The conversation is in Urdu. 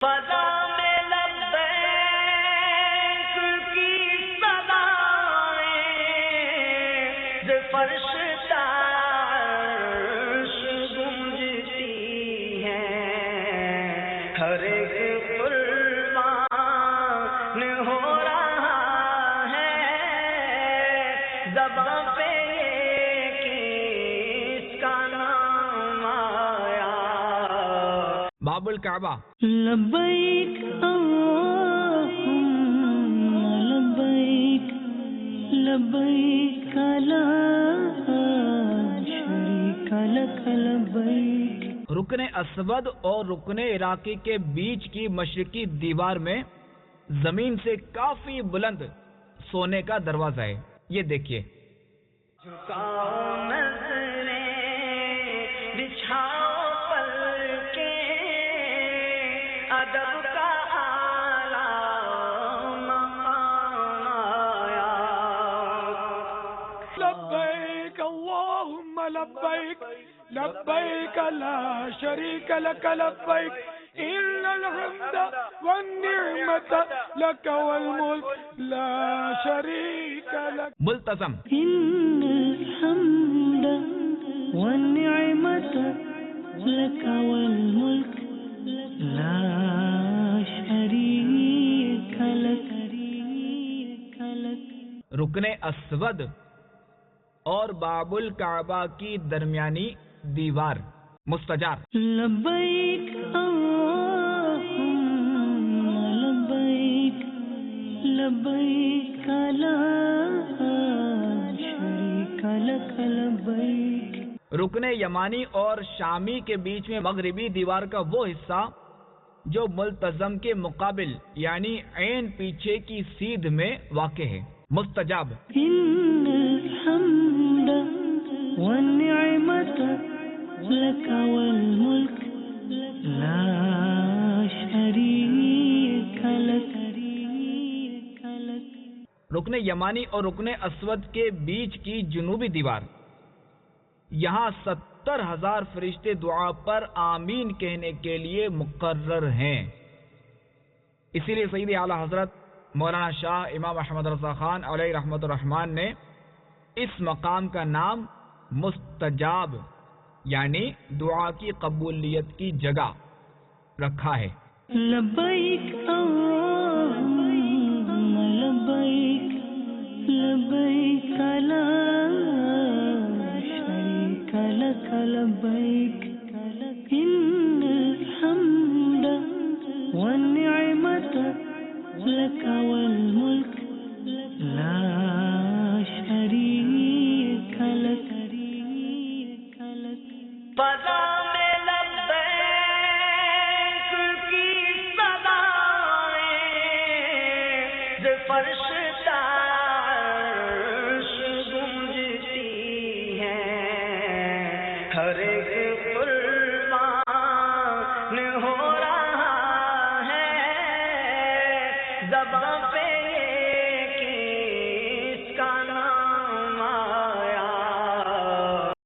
فضا میں لبیک کی صدائیں ز فرش عرش گونجتی ہیں، ہر ایک قربان ہو رہا ہے زباں پہ کس کا نام آیا۔ باب الکعبہ۔ لبیک اللہم لبیک لبیک لا شریک لک لبیک۔ رکن اسود اور رکن عراقی کے بیچ کی مشرقی دیوار میں زمین سے کافی بلند سونے کا دروازہ ہے، یہ دیکھیے۔ جھکاؤ نظریں بچھاؤ پلکیں، ادب کا اعلیٰ مقام آیا۔ لبیک اللہم لبیک لبیک لا شریک لک لبیک ان الحمد والنعمت لک والملک لا شریک لک۔ ملتزم۔ ان الحمد والنعمت لک والملک لا شریک لک۔ رکن اسود اور باب الکعبہ کی درمیانی دیوار مستجار۔ لبیک اللہم لبیک لبیک لا شریک لک لبیک۔ رکن یمانی اور شامی کے بیچ میں مغربی دیوار کا وہ حصہ جو ملتزم کے مقابل یعنی عین پیچھے کی سیدھ میں واقع ہے، مستجاب۔ ان الحمد والنعمت لک والملک لا شریک لک۔ رکن یمانی اور رکن اسود کے بیچ کی جنوبی دیوار، یہاں 70,000 فرشتے دعا پر آمین کہنے کے لیے مقرر ہیں۔ اسی لیے سید اعلیٰ حضرت مولانا شاہ امام احمد رضا خان علیہ رحمت الرحمن نے اس مقام کا نام مستجاب یعنی دعا کی قبولیت کی جگہ رکھا ہے۔ لبیک اللہم لبیک لبیک لا شریک لک لبیک ان الحمد والنعمت لک والملک لا شریک لک۔ فضا میں لبیک کی صدائیں ز فرش عرش گونجتی ہیں، ہر ایک قربان ہو رہا ہے زباں